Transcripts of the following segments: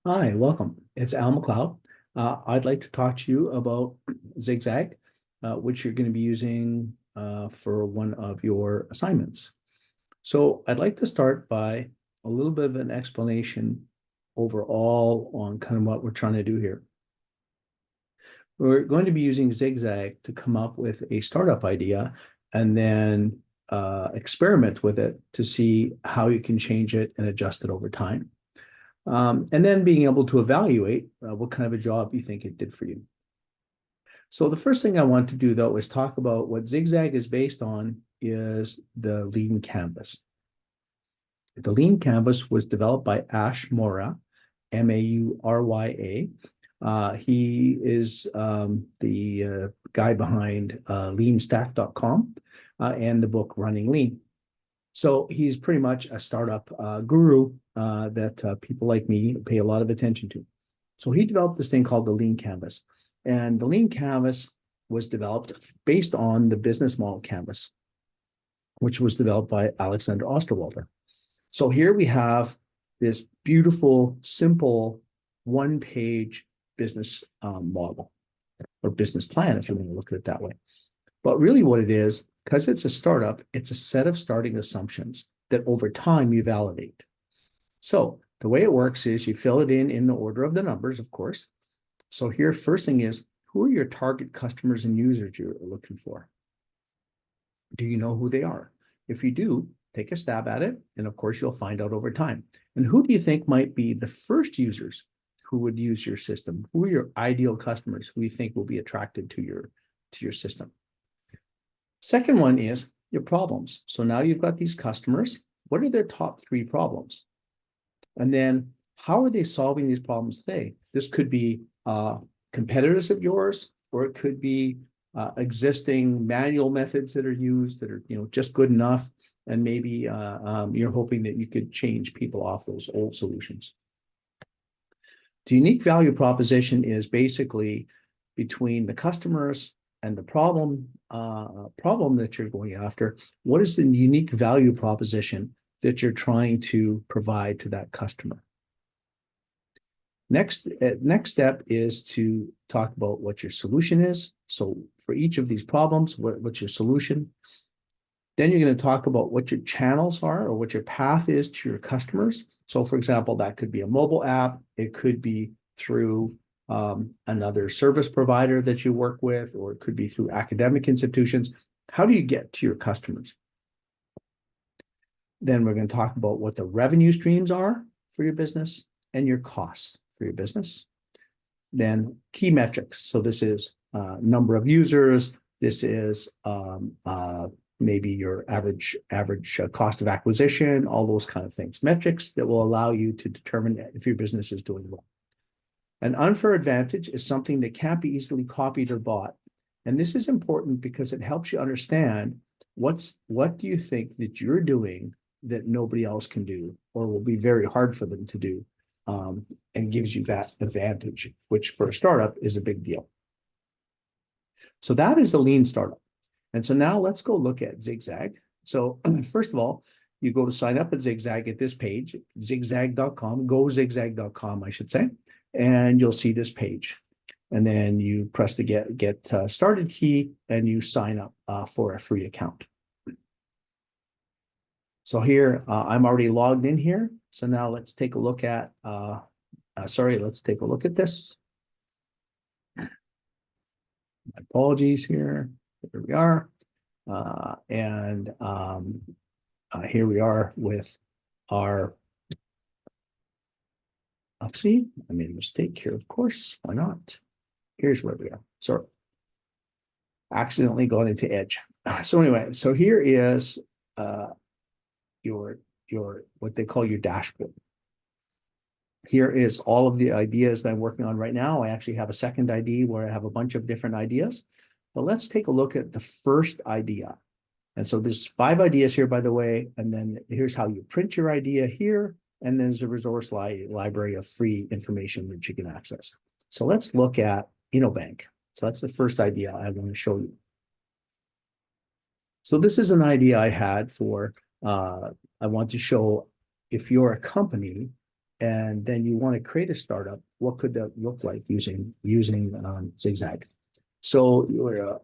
Hi, welcome. It's Al McLeod. I'd like to talk to you about zigzag, which you're going to be using for one of your assignments. So I'd like to start by a little bit of an explanation overall on kind of what we're trying to do here. We're going to be using zigzag to come up with a startup idea and then experiment with it to see how you can change it and adjust it over time. And then being able to evaluate what kind of a job you think it did for you. So the first thing I want to do, though, is talk about what Zigzag is based on is the Lean Canvas. The Lean Canvas was developed by Ash Maurya, Maurya. He is the guy behind leanstack.com and the book Running Lean. So he's pretty much a startup guru that people like me pay a lot of attention to. So he developed this thing called the Lean Canvas. And the Lean Canvas was developed based on the business model canvas, which was developed by Alexander Osterwalder. So here we have this beautiful, simple one-page business model or business plan, if you want to look at it that way. But really what it is, because it's a startup, it's a set of starting assumptions that over time you validate. So the way it works is you fill it in the order of the numbers, of course. So here, first thing is, who are your target customers and users you're looking for? Do you know who they are? If you do, take a stab at it. And of course, you'll find out over time. And who do you think might be the first users who would use your system? Who are your ideal customers who you think will be attracted to your system? Second one is your problems. So now you've got these customers. What are their top three problems? And then how are they solving these problems today? This could be competitors of yours, or it could be existing manual methods that are used that are just good enough. And maybe you're hoping that you could change people off those old solutions. The unique value proposition is basically between the customers and the problem that you're going after. What is the unique value proposition that you're trying to provide to that customer? Next step is to talk about what your solution is. So for each of these problems, what's your solution? Then you're going to talk about what your channels are or what your path is to your customers. So for example, that could be a mobile app. It could be through another service provider that you work with, or it could be through academic institutions. How do you get to your customers? Then we're going to talk about what the revenue streams are for your business and your costs for your business. Then key metrics. So this is number of users. This is maybe your average cost of acquisition, all those kind of things. Metrics that will allow you to determine if your business is doing well. An unfair advantage is something that can't be easily copied or bought. And this is important because it helps you understand what do you think that you're doing that nobody else can do, or will be very hard for them to do, and gives you that advantage, which for a startup is a big deal. So that is the lean startup. And so now let's go look at Zigzag. So first of all, you go to sign up at Zigzag at this page, zigzag.com, gozigzag.com, I should say, and you'll see this page. And then you press the get started key and you sign up for a free account. So here, I'm already logged in here. So now let's take a look at, let's take a look at this. My apologies here. Here we are. Here we are with our, see, I made a mistake here, of course. Why not? Here's where we are. Sorry. Accidentally got into Edge. So anyway, so here is your what they call your dashboard. Here is all of the ideas that I'm working on right now. I actually have a second ID where I have a bunch of different ideas. But let's take a look at the first idea. And so there's 5 ideas here, by the way, and then here's how you print your idea here. And then there's a resource library of free information that you can access. So let's look at InnoBank. So that's the first idea I want to show you. So this is an idea I had for, I want to show if you're a company and then you want to create a startup, what could that look like using Zigzag? So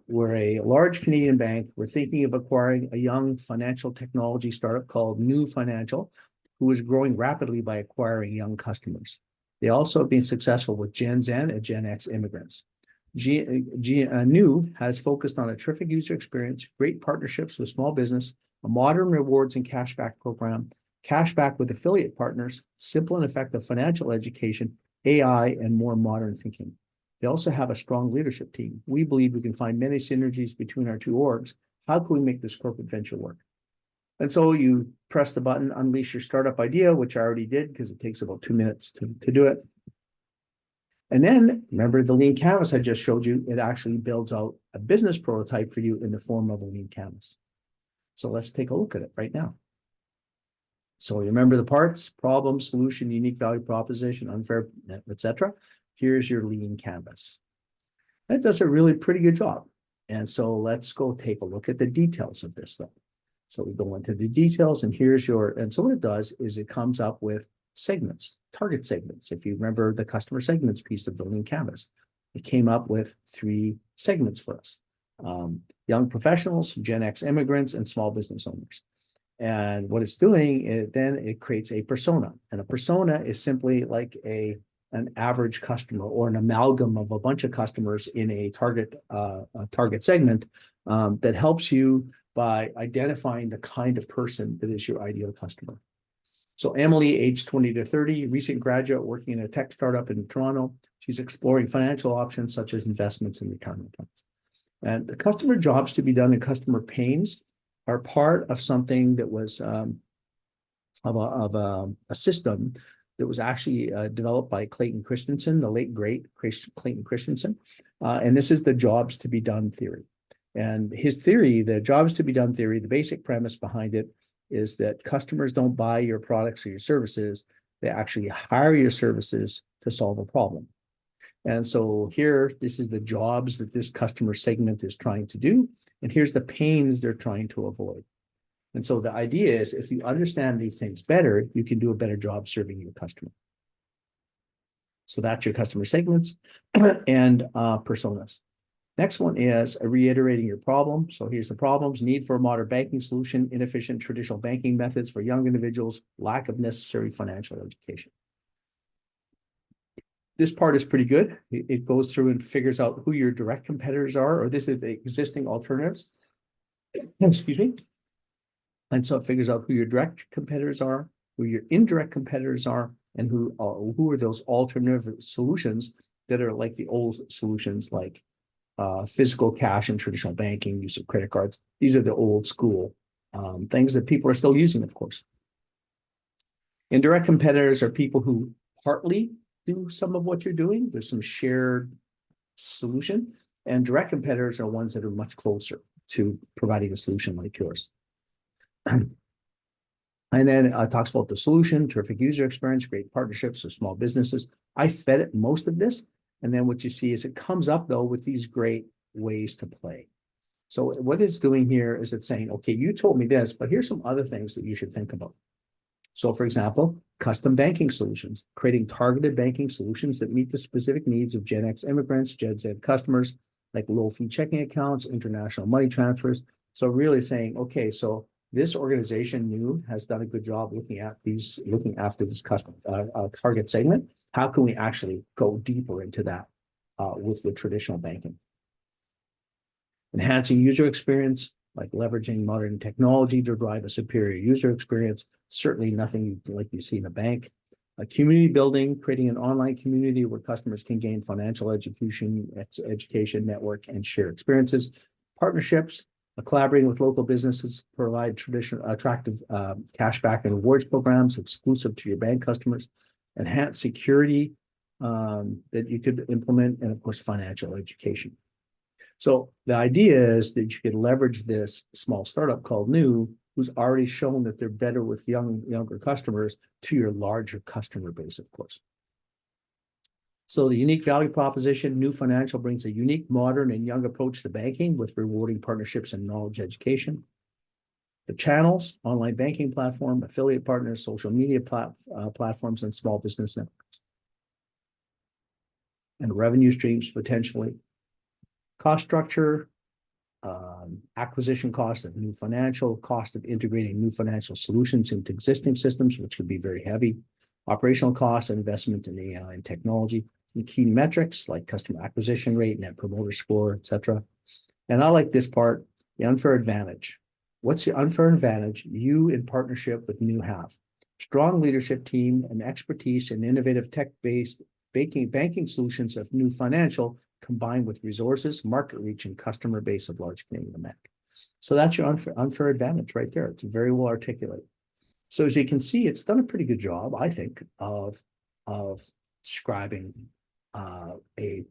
we're a large Canadian bank. We're thinking of acquiring a young financial technology startup called New Financial, who is growing rapidly by acquiring young customers. They also have been successful with Gen Z and Gen X immigrants. New has focused on a terrific user experience, great partnerships with small business, a modern rewards and cashback program, cashback with affiliate partners, simple and effective financial education, AI, and more modern thinking. They also have a strong leadership team. We believe we can find many synergies between our two orgs. How can we make this corporate venture work? And so you press the button, unleash your startup idea, which I already did because it takes about 2 minutes to do it. And then remember the lean canvas I just showed you, it actually builds out a business prototype for you in the form of a lean canvas. So let's take a look at it right now. So remember the parts: problem, solution, unique value proposition, unfair, etc. Here's your lean canvas. That does a really pretty good job. And so let's go take a look at the details of this though. So we go into the details, and so what it does is it comes up with segments, target segments. If you remember the customer segments piece of the lean canvas, it came up with 3 segments for us: young professionals, Gen X immigrants, and small business owners. And what it's doing is then it creates a persona, and a persona is simply like an average customer or an amalgam of a bunch of customers in a target segment that helps you by identifying the kind of person that is your ideal customer. So Emily, age 20 to 30, recent graduate working in a tech startup in Toronto. She's exploring financial options such as investments and retirement plans. And the customer jobs to be done and customer pains are part of something that was a system that was actually developed by Clayton Christensen, the late great Clayton Christensen. And this is the jobs to be done theory. And his theory, the jobs to be done theory, the basic premise behind it is that customers don't buy your products or your services. They actually hire your services to solve a problem. And so here, this is the jobs that this customer segment is trying to do. And here's the pains they're trying to avoid. And so the idea is if you understand these things better, you can do a better job serving your customer. So that's your customer segments and personas. Next one is reiterating your problem. So here's the problems: need for a modern banking solution, inefficient traditional banking methods for young individuals, lack of necessary financial education. This part is pretty good. It goes through and figures out who your direct competitors are, or this is the existing alternatives. Excuse me. And so it figures out who your direct competitors are, who your indirect competitors are, and who are those alternative solutions that are like the old solutions, like physical cash and traditional banking, use of credit cards. These are the old school things that people are still using, of course. Indirect competitors are people who partly do some of what you're doing. There's some shared solution. And direct competitors are ones that are much closer to providing a solution like yours. And then it talks about the solution, terrific user experience, great partnerships with small businesses. I fed it most of this. And then what you see is it comes up, though, with these great ways to play. So what it's doing here is it's saying, okay, you told me this, but here's some other things that you should think about. So, for example, custom banking solutions, creating targeted banking solutions that meet the specific needs of Gen X immigrants, Gen Z customers, like low-fee checking accounts, international money transfers. So really saying, okay, so this organization, New, has done a good job looking after this custom target segment. How can we actually go deeper into that with the traditional banking? Enhancing user experience, like leveraging modern technology to drive a superior user experience. Certainly nothing like you see in a bank. Community building, creating an online community where customers can gain financial education, network, and share experiences. Partnerships, collaborating with local businesses, provide attractive cashback and rewards programs exclusive to your bank customers. Enhanced security that you could implement, and of course, financial education. So the idea is that you could leverage this small startup called New, who's already shown that they're better with younger customers, to your larger customer base, of course. So the unique value proposition, New Financial brings a unique, modern, and young approach to banking with rewarding partnerships and knowledge education. the channels, online banking platform, affiliate partners, social media platforms, and small business networks. And revenue streams potentially. Cost structure, acquisition cost of new financial, cost of integrating new financial solutions into existing systems, which could be very heavy, operational costs, investment in AI and technology, and key metrics like customer acquisition rate, net promoter score, etc. And I like this part, the unfair advantage. What's the unfair advantage you in partnership with New have? Strong leadership team and expertise in innovative tech-based banking solutions of New Financial combined with resources, market reach, and customer base of large Canadian bank. So that's your unfair advantage right there. It's very well articulated. So as you can see, it's done a pretty good job, I think, of describing a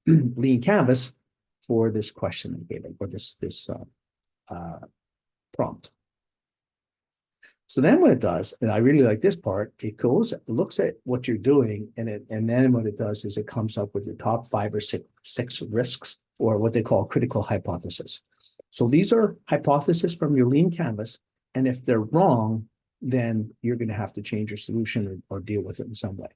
lean canvas for this question I gave it, or this prompt. So then what it does, and I really like this part, it looks at what you're doing, and then what it does is it comes up with your top 5 or 6 risks, or what they call critical hypothesis. So these are hypotheses from your lean canvas, and if they're wrong, then you're going to have to change your solution or deal with it in some way.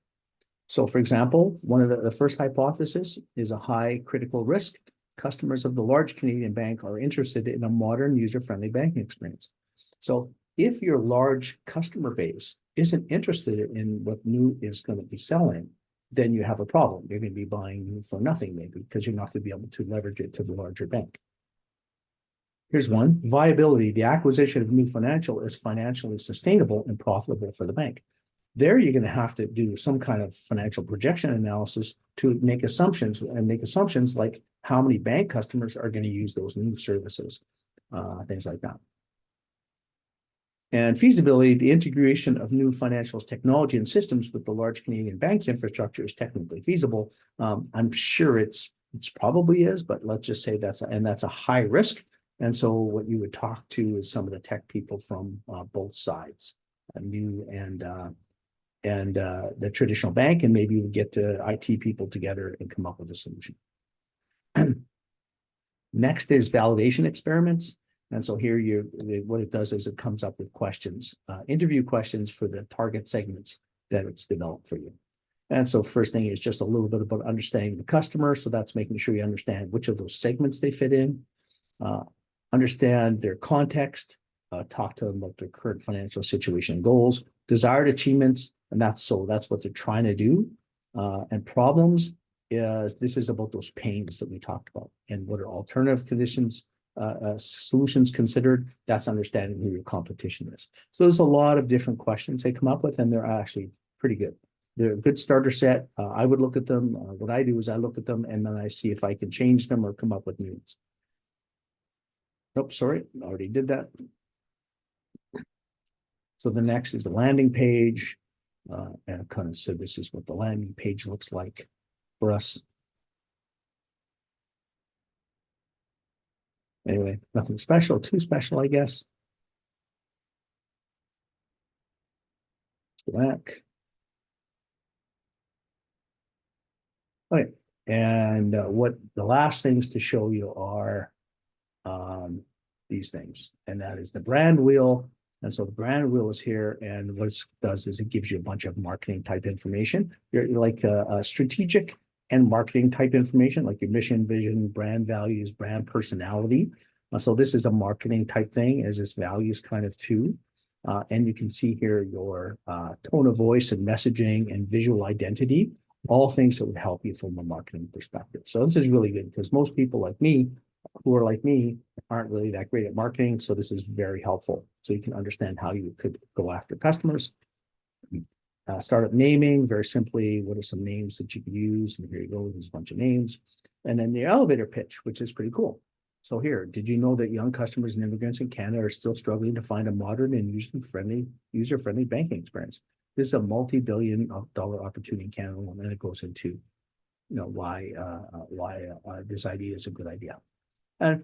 So for example, one of the first hypothesis is a high critical risk. Customers of the large Canadian bank are interested in a modern user-friendly banking experience. So if your large customer base isn't interested in what New is going to be selling, then you have a problem. You're going to be buying New for nothing, maybe, because you're not going to be able to leverage it to the larger bank. Here's one, viability. The acquisition of New Financial is financially sustainable and profitable for the bank. There, you're going to have to do some kind of financial projection analysis to make assumptions, like how many bank customers are going to use those new services, things like that. And feasibility, the integration of New Financial's technology and systems with the large Canadian bank's infrastructure is technically feasible. I'm sure it's probably is, but let's just say that's a high risk. And so what you would talk to is some of the tech people from both sides, New and the traditional bank, and maybe you would get the IT people together and come up with a solution. Next is validation experiments. And so here what it does is it comes up with questions, interview questions for the target segments that it's developed for you. And so first thing is just a little bit about understanding the customer. So that's making sure you understand which of those segments they fit in, understand their context, talk to them about their current financial situation and goals, desired achievements, and that's what they're trying to do. And problems this is about those pains that we talked about, and what are alternative conditions, solutions considered. That's understanding who your competition is. So there's a lot of different questions they come up with, and they're actually pretty good. They're a good starter set. I would look at them. What I do is I look at them and then I see if I can change them or come up with new ones. Nope, sorry, already did that. So the next is the landing page. And kind of so this is what the landing page looks like for us. Anyway, nothing special, too special, I guess. Back. Okay, and what the last things to show you are these things, and that is the brand wheel. And so the brand wheel is here, and what it does is it gives you a bunch of marketing type information. You're like a strategic and marketing type information, like your mission, vision, brand values, brand personality. So this is a marketing type thing, as this values kind of too. And you can see here your tone of voice and messaging and visual identity, all things that would help you from a marketing perspective. So this is really good because most people like me, who are like me, aren't really that great at marketing. So this is very helpful. So you can understand how you could go after customers. Startup naming, very simply, what are some names that you could use? And here you go, there's a bunch of names. And then the elevator pitch, which is pretty cool. So here, did you know that young customers and immigrants in Canada are still struggling to find a modern and user-friendly banking experience? This is a multi-billion-dollar opportunity in Canada, and it goes into, why this idea is a good idea. And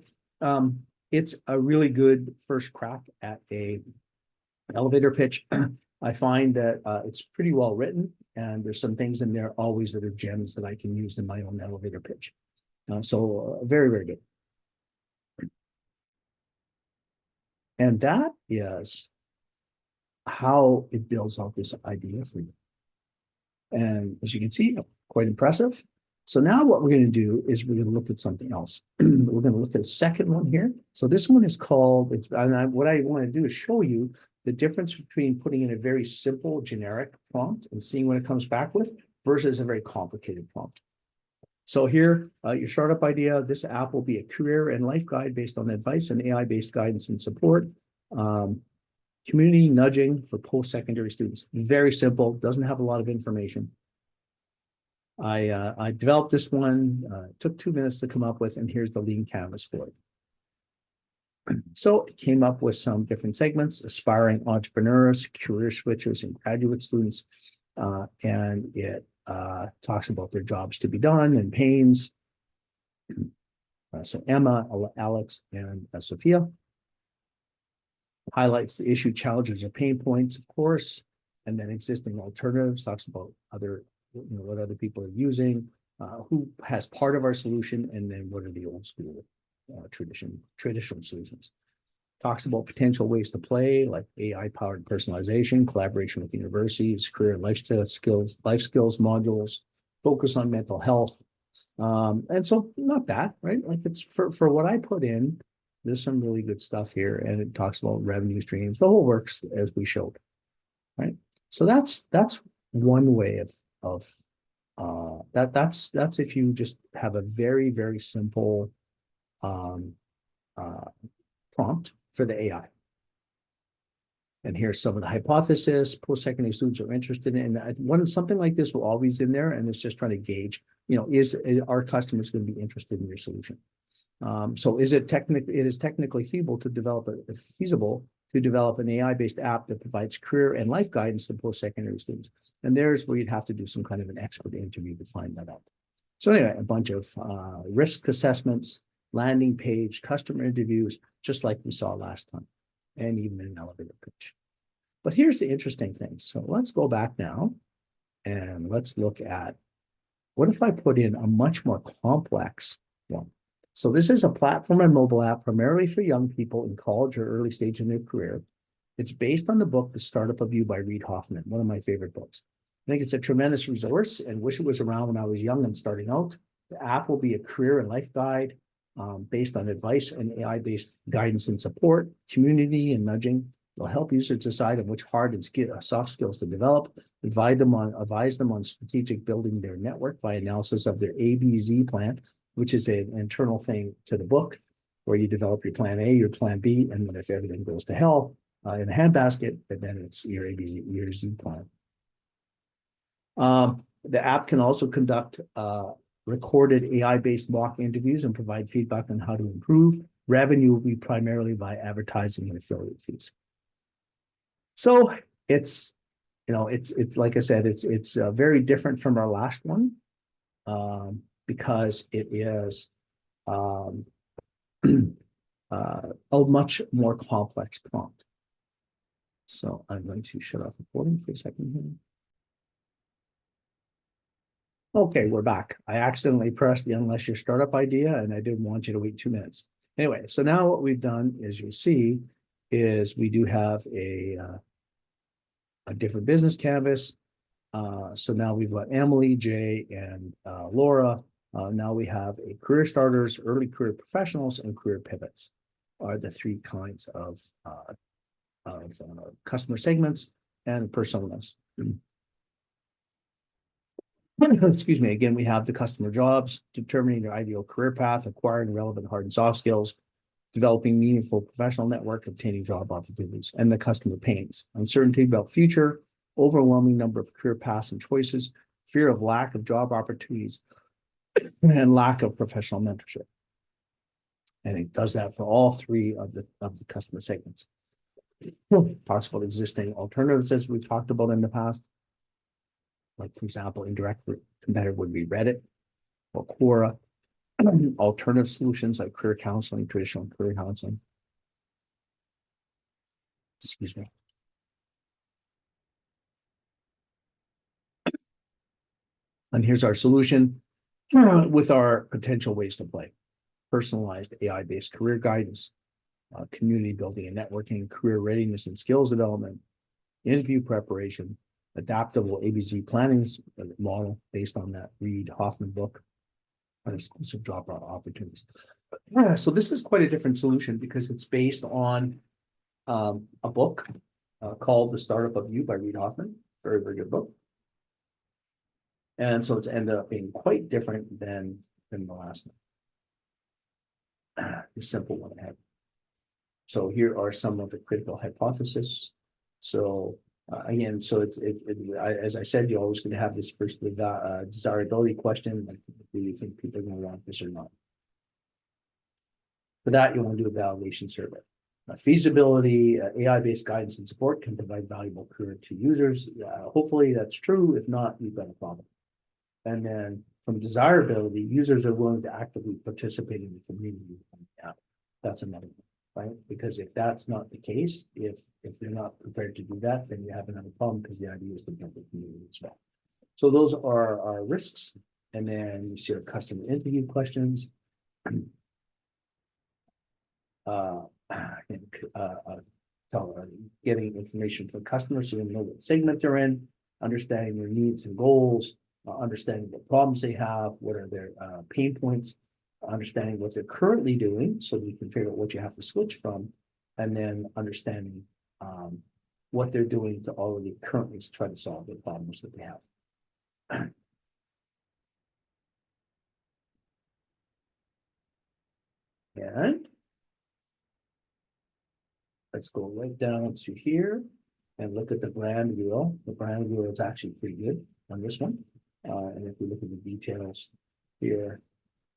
it's a really good first crack at a elevator pitch. I find that it's pretty well written, and there's some things in there always that are gems that I can use in my own elevator pitch. So very, very good. And that is how it builds out this idea for you. And as you can see, quite impressive. So now what we're going to do is we're going to look at something else. We're going to look at a second one here. So this one is called, what I want to do is show you the difference between putting in a very simple generic prompt and seeing what it comes back with versus a very complicated prompt. So here, your startup idea, this app will be a career and life guide based on advice and AI-based guidance and support. Community nudging for post-secondary students. Very simple, doesn't have a lot of information. I developed this one, took 2 minutes to come up with, and here's the lean canvas for it. So it came up with some different segments: aspiring entrepreneurs, career switchers, and graduate students. And it talks about their jobs to be done and pains. So Emma, Alex, and Sophia. Highlights the issue, challenges, or pain points, of course, and then existing alternatives, talks about other, what other people are using, who has part of our solution, and then what are the old school traditional solutions. Talks about potential ways to play, like AI-powered personalization, collaboration with universities, career and lifestyle skills, life skills modules, focus on mental health. And so not bad, right? Like it's for what I put in, there's some really good stuff here, and it talks about revenue streams, the whole works as we showed, right? So that's one way of that's if you just have a very, very simple prompt for the AI. And here's some of the hypothesis post-secondary students are interested in. And something like this will always in there, and it's just trying to gauge, is our customers going to be interested in your solution? So it is technically feasible to develop an AI-based app that provides career and life guidance to post-secondary students. And there's where you'd have to do some kind of an expert interview to find that out. So anyway, a bunch of risk assessments, landing page, customer interviews, just like we saw last time, and even an elevator pitch. But here's the interesting thing. So let's go back now and let's look at, what if I put in a much more complex one? So this is a platform and mobile app primarily for young people in college or early stage in their career. It's based on the book, The Startup of You by Reid Hoffman, one of my favorite books. I think it's a tremendous resource and wish it was around when I was young and starting out. The app will be a career and life guide based on advice and AI-based guidance and support, community and nudging. It'll help users decide on which hard and soft skills to develop, advise them on strategic building their network by analysis of their ABZ plan, which is an internal thing to the book, where you develop your plan A, your plan B, and then if everything goes to hell in a handbasket, then it's your ABZ, your Z plan. The app can also conduct recorded AI-based mock interviews and provide feedback on how to improve. Revenue will be primarily by advertising and affiliate fees. So it's like I said, it's very different from our last one because it is a much more complex prompt. So I'm going to shut off recording for a second here. Okay, we're back. I accidentally pressed the unless your startup idea, and I didn't want you to wait 2 minutes. Anyway, so now what we've done, as you'll see, is we do have a different business canvas. So now we've got Emily, Jay, and Laura. Now we have a career starters, early career professionals, and career pivots are the three kinds of customer segments and personas. Excuse me. Again, we have the customer jobs, determining their ideal career path, acquiring relevant hard and soft skills, developing meaningful professional network, obtaining job opportunities, and the customer pains, uncertainty about future, overwhelming number of career paths and choices, fear of lack of job opportunities, and lack of professional mentorship. And it does that for all three of the customer segments. Talks about existing alternatives as we've talked about in the past. Like, for example, indirect competitor would be Reddit or Quora. Alternative solutions like career counseling, traditional career counseling. Excuse me. And here's our solution with our potential ways to play. Personalized AI-based career guidance, community building and networking, career readiness and skills development, interview preparation, adaptable ABC planning model based on that Reid Hoffman book, and exclusive job opportunities. So this is quite a different solution because it's based on a book called The Startup of You by Reid Hoffman. Very, very good book. And so it's ended up being quite different than the last one. The simple one I had. So here are some of the critical hypotheses. So again, so as I said, you're always going to have this first desirability question, like, do you think people are going to want this or not? For that, you want to do a validation survey. Feasibility, AI-based guidance and support can provide valuable career to users. Hopefully that's true. If not, you've got a problem. And then from desirability, users are willing to actively participate in the community. Yeah, that's another one, right? Because if that's not the case, if they're not prepared to do that, then you have another problem because the idea is to build the community as well. So those are our risks. And then you see our customer interview questions. Getting information from customers so you know what segment they're in, understanding their needs and goals, understanding what problems they have, what are their pain points, understanding what they're currently doing so that you can figure out what you have to switch from, and then understanding what they're doing to already currently try to solve the problems that they have. And let's go right down to here and look at the brand wheel. The brand wheel is actually pretty good on this one. And if we look at the details here,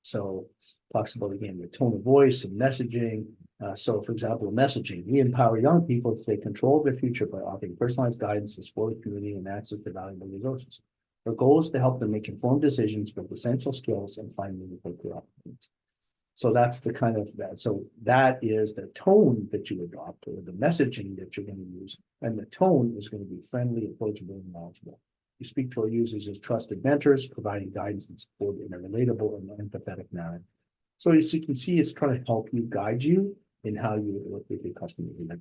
so talks about, again, the tone of voice and messaging. So for example, messaging, we empower young people to take control of their future by offering personalized guidance to support the community and access to valuable resources. Our goal is to help them make informed decisions, build essential skills, and find meaningful career opportunities. So that's the kind of that. So that is the tone that you adopt, or the messaging that you're going to use. And the tone is going to be friendly, approachable, and knowledgeable. You speak to our users as trusted mentors, providing guidance and support in a relatable and empathetic manner. So as you can see, it's trying to help you, guide you in how you would work with your customers. And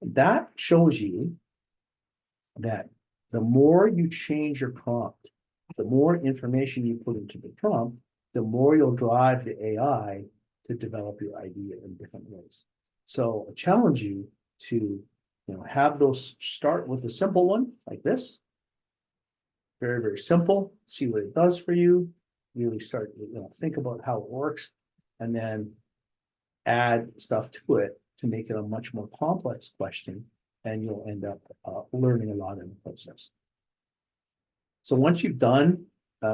that shows you that the more you change your prompt, the more information you put into the prompt, the more you'll drive the AI to develop your idea in different ways. So I challenge you to, have those start with a simple one like this. Very, very simple. See what it does for you. Really start, think about how it works, and then add stuff to it to make it a much more complex question, and you'll end up learning a lot in the process. So once you've done,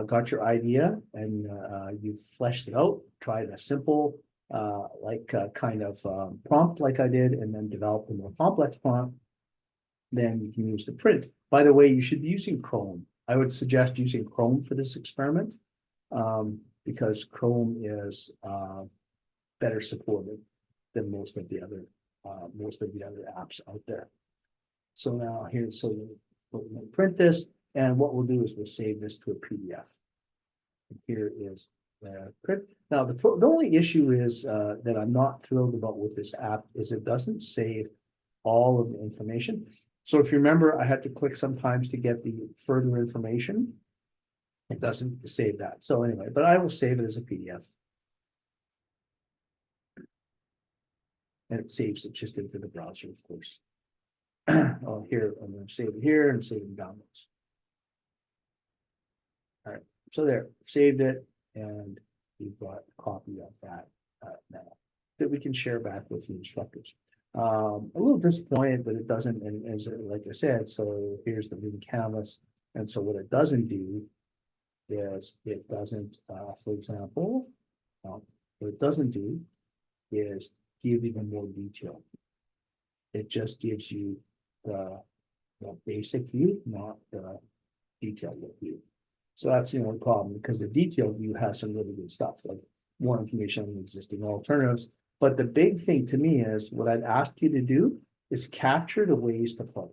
got your idea, and you've fleshed it out, tried a simple kind of prompt like I did, and then developed a more complex prompt, then you can use the print. By the way, you should be using Chrome. I would suggest using Chrome for this experiment, because Chrome is better supported than most of the other apps out there. So now here, so we'll print this, and what we'll do is we'll save this to a PDF. And here is the print. Now the only issue is that I'm not thrilled about with this app is it doesn't save all of the information. So if you remember, I had to click sometimes to get the further information. It doesn't save that. So anyway, but I will save it as a PDF. And it saves it just into the browser, of course. Oh, here, I'm going to save it here and save it in downloads. All right, so there, saved it, and we've got a copy of that now that we can share back with the instructors. A little disappointed that it doesn't, and as like I said, so here's the main canvas, and so what it doesn't do is it doesn't, for example, what it doesn't do is give you the more detail. It just gives you the basic view, not the detailed view. So that's the only problem, because the detailed view has some really good stuff, like more information on the existing alternatives. But the big thing to me is what I'd ask you to do is capture the ways to play.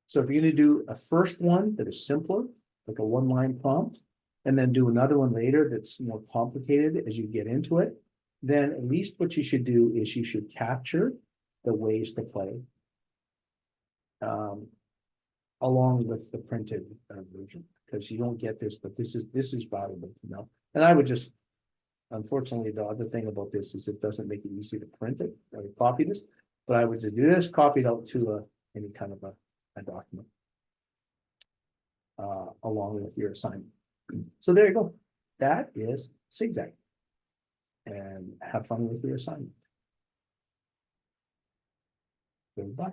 So if you're going to do a first one that is simpler, like a one-line prompt, and then do another one later that's more complicated as you get into it, then at least what you should do is you should capture the ways to play along with the printed version, because you don't get this, but this is valuable to know. And I would just, unfortunately, the other thing about this is it doesn't make it easy to print it or copy this, but I would just do this, copy it out to any kind of a document along with your assignment. So there you go. That is zigzag. And have fun with your assignment. Goodbye.